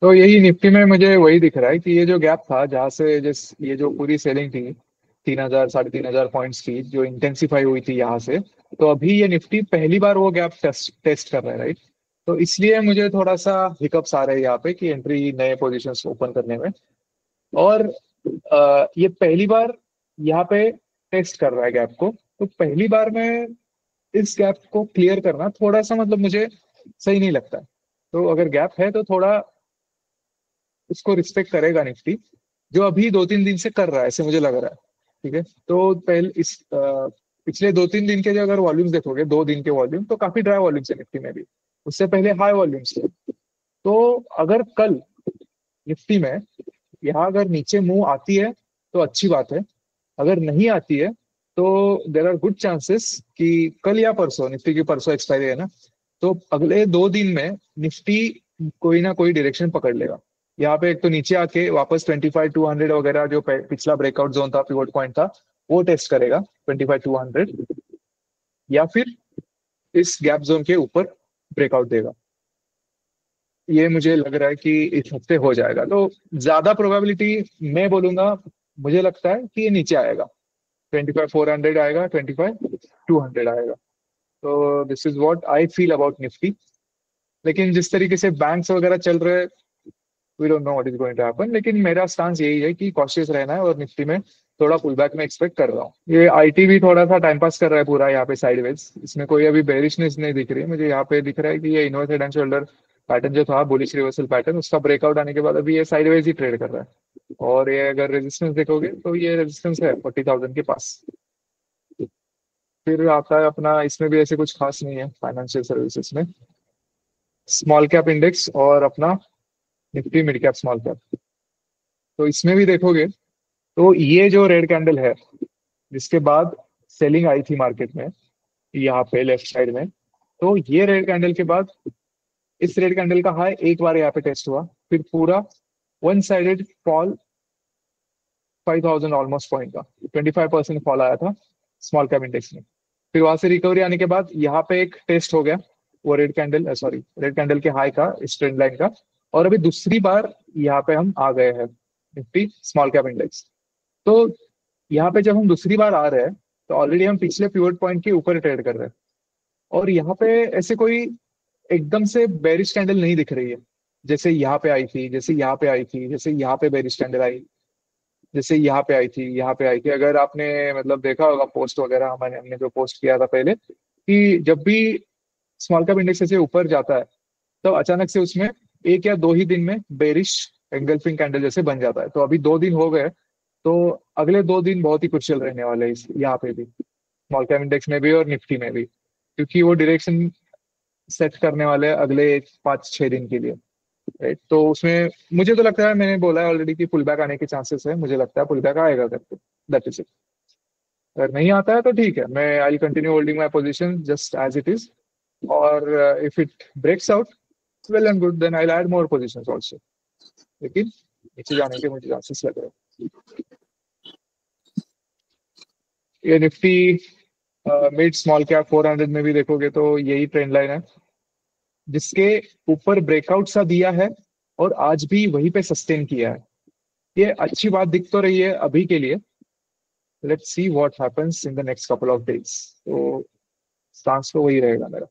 तो यही निफ्टी में मुझे वही दिख रहा है कि ये जो गैप था जहाँ से जिस ये जो पूरी सेलिंग थी 3,000 3,500 पॉइंट्स की जो इंटेंसिफाई हुई थी यहाँ से। तो अभी ये निफ्टी पहली बार वो गैप टेस्ट कर रहा है, राइट। तो इसलिए मुझे थोड़ा सा हिकअप्स आ रहे हैं यहाँ पे कि एंट्री नए पोजीशंस ओपन करने में। और ये पहली बार यहाँ पे टेस्ट कर रहा है गैप को। तो पहली बार में इस गैप को क्लियर करना थोड़ा सा मतलब मुझे सही नहीं लगता। तो अगर गैप है तो थोड़ा उसको रिस्पेक्ट करेगा निफ्टी, जो अभी 2-3 दिन से कर रहा है ऐसे मुझे लग रहा है। ठीक है, तो पहले पिछले 2-3 दिन के जो अगर वॉल्यूम्स देखोगे, 2 दिन के वॉल्यूम तो काफी ड्राई वॉल्यूम्स है निफ्टी में भी। उससे पहले हाई वॉल्यूम्स थे। तो अगर कल निफ्टी में यहाँ अगर नीचे मुंह आती है तो अच्छी बात है। अगर नहीं आती है तो देर आर गुड चांसेस कि कल या परसों, निफ्टी की परसों एक्सपायरी है ना, तो अगले 2 दिन में निफ्टी कोई ना कोई डायरेक्शन पकड़ लेगा। यहाँ पे एक तो नीचे आके वापस 25,200 वगैरह जो पिछला ब्रेकआउट जोन था, पिवोट पॉइंट था, वो टेस्ट करेगा 25,200, या फिर इस गैप जोन के ऊपर ब्रेकआउट देगा। ये मुझे लग रहा है कि इस हफ्ते हो जाएगा। तो ज्यादा प्रोबेबिलिटी मैं बोलूंगा, मुझे लगता है कि ये नीचे आएगा, 25,400 आएगा, 25,200 आएगा। तो this is what I feel about Nifty. लेकिन जिस तरीके से बैंक्स वगैरह चल रहे हैं, we don't know what is going to happen. लेकिन मेरा स्टांस यही है कि कॉशियस रहना है, और निफ्टी में थोड़ा पुल बैक में एक्सपेक्ट कर रहा हूँ। ये आईटी भी थोड़ा सा टाइम पास कर रहा है पूरा यहाँ पे साइडवेज, इसमें कोई अभी बेरिशनेस नहीं दिख रही है मुझे। यहाँ पे दिख रहा है कि ये inverse head and shoulder pattern जो था, बुलिश रिवर्सल पैटर्न, उसका ब्रेकआउट आने के बाद अभी ये साइडवेज ही ट्रेड कर रहा है। और ये अगर रेजिस्टेंस देखोगे तो ये रेजिस्टेंस है 40,000 के पास। फिर आता है अपना, इसमें भी ऐसे कुछ खास नहीं है फाइनेंशियल सर्विसेज में, स्मॉल कैप इंडेक्स और अपना Nifty mid cap small cap. तो इसमें भी देखोगे तो ये जो रेड कैंडल है जिसके बाद सेलिंग आई थी मार्केट में यहाँ पे लेफ्ट साइड में, तो ये रेड कैंडल के बाद इस रेड कैंडल का हाई एक बार यहाँ पे टेस्ट हुआ, फिर पूरा one sided fall, 5,000 almost point का 25% फॉल आया था स्मॉल कैप इंडेक्स में। फिर वहां से रिकवरी आने के बाद यहाँ पे एक टेस्ट हो गया, वो red candle, sorry, red candle के हाई का, इस ट्रेंड लाइन का। और अभी दूसरी बार यहाँ पे हम आ गए हैं निफ्टी स्मॉल कैप इंडेक्स। तो यहाँ पे जब हम दूसरी बार आ रहे हैं तो ऑलरेडी हम पिछले पिवट पॉइंट के ऊपर ट्रेड कर रहे हैं। और यहाँ पे ऐसे कोई एकदम से बेरिश कैंडल नहीं दिख रही है, जैसे यहाँ पे आई थी, जैसे यहाँ पे आई थी, जैसे यहाँ पे बेरिश कैंडल आई, जैसे यहाँ पे आई थी, यहाँ पे आई थी। अगर आपने मतलब देखा होगा पोस्ट वगैरह, हमारे हमने जो पोस्ट किया था पहले, कि जब भी स्मॉल कैप इंडेक्स से ऊपर जाता है तो अचानक से उसमें एक या दो ही दिन में बेरिश एंगल्फिंग कैंडल जैसे बन जाता है। तो अभी 2 दिन हो गए, तो अगले 2 दिन बहुत ही क्रुशियल रहने वाले हैं यहाँ पे भी, स्मॉल कैप इंडेक्स में भी और निफ्टी में भी, क्योंकि वो डायरेक्शन सेट करने वाले हैं अगले 5-6 दिन के लिए, राइट। तो उसमें मुझे तो लगता है, मैंने बोला है ऑलरेडी कि पुल बैक आने के चांसेस है, मुझे लगता है पुल बैक आएगा करके, दैट इज इट। अगर नहीं आता है तो ठीक है, मैं I continue holding my position just as it is. और if it breaks out, well and good, then I add more positions also. लेकिन नीचे जाने के मुझे चांसेस लग रहे हैं। ये निफ्टी मिड स्मॉल कैप 400 में भी देखोगे तो यही ट्रेंड लाइन है, जिसके ऊपर ब्रेकआउट सा दिया है और आज भी वहीं पे सस्टेन किया है। ये अच्छी बात दिख तो रही है अभी के लिए। Let's see what happens in the next couple of days. तो स्टांस तो वही रहेगा मेरा।